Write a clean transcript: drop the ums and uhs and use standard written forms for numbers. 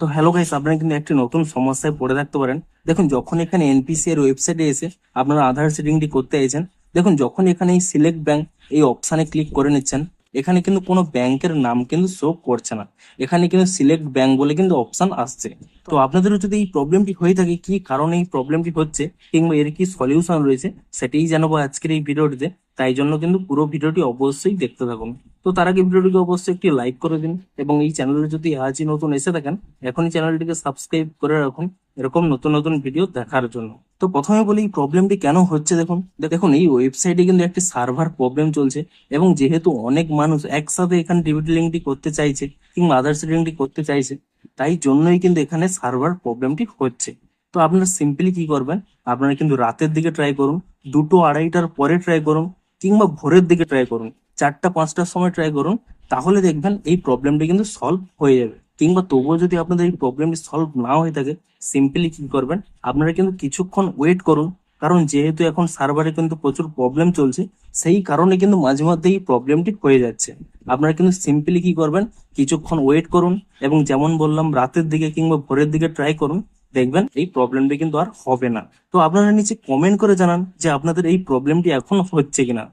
তো hello guys, আপনারা কিন্তু একটি নতুন সমস্যায় পড়ে থাকতে পারেন। দেখুন, যখন এখানে এনপিসি এর ওয়েবসাইটে এসে আপনারা আধার সেটিংটি করতে চাইছেন, দেখুন যখন এখানে এই সিলেক্ট ব্যাংক এই অপশানে ক্লিক করে নিচ্ছেন, এখানে কিন্তু কোনো ব্যাংকের নাম কিন্তু শো করছে না। এখানে কিন্তু সিলেক্ট ব্যাংক বলে কিন্তু অপশন আসছে। তো আপনাদেরও যদি এই প্রবলেমটি হয়ে থাকে, কি কারণে এই প্রবলেমটি হচ্ছে কিংবা এর কি সলিউশন রয়েছে, সেটাই জানাবো আজকের এই ভিডিওটিতে। তাই জন্য কিন্তু পুরো ভিডিওটি অবশ্যই দেখতে থাকুন। তো তার আগে ভিডিওটিকে অবশ্যই একটি লাইক করে দিন এবং এই চ্যানেলে যদি আজই নতুন এসে থাকেন, এখনই চ্যানেলটিকে সাবস্ক্রাইব করে রাখুন এরকম নতুন নতুন ভিডিও দেখার জন্য। তো প্রথমে বলি এই প্রবলেমটি কেন হচ্ছে। দেখুন দেখুন এই ওয়েবসাইটে কিন্তু একটি সার্ভার প্রবলেম চলছে, এবং যেহেতু অনেক মানুষ একসাথে এখানে ডিবিটি লিঙ্কটি করতে চাইছে কিংবা আধার সেটিংটি করতে চাইছে, তাই জন্যই কিন্তু এখানে সার্ভার প্রবলেমটি হচ্ছে। তো আপনারা সিম্পলি কি করবেন, আপনারা কিন্তু রাতের দিকে ট্রাই করুন, 2টো-2:30টার পরে ট্রাই করুন, কিংবা ভোরের দিকে ট্রাই করুন, 4টা-5টার সময় ট্রাই করুন। তাহলে দেখবেন এই প্রবলেমটি কিন্তু সলভ হয়ে যাবে। কিংবা তবুও যদি আপনাদের এই প্রবলেমটি সলভ না হয়ে থাকে, সিম্পলি কি করবেন, আপনারা কিন্তু কিছুক্ষণ ওয়েট করুন। কারণ যেহেতু এখন সার্ভারে কিন্তু প্রচুর প্রবলেম চলছে, সেই কারণে কিন্তু মাঝে মধ্যে এই প্রবলেমটি হয়ে যাচ্ছে। আপনারা কিন্তু সিম্পলি কি করবেন, কিছুক্ষণ ওয়েট করুন এবং যেমন বললাম রাতের দিকে কিংবা ভোরের দিকে ট্রাই করুন। দেখবেন এই প্রবলেমটি কিন্তু আর হবে না। তো আপনারা নিচে কমেন্ট করে জানান যে আপনাদের এই প্রবলেমটি এখন হচ্ছে কিনা।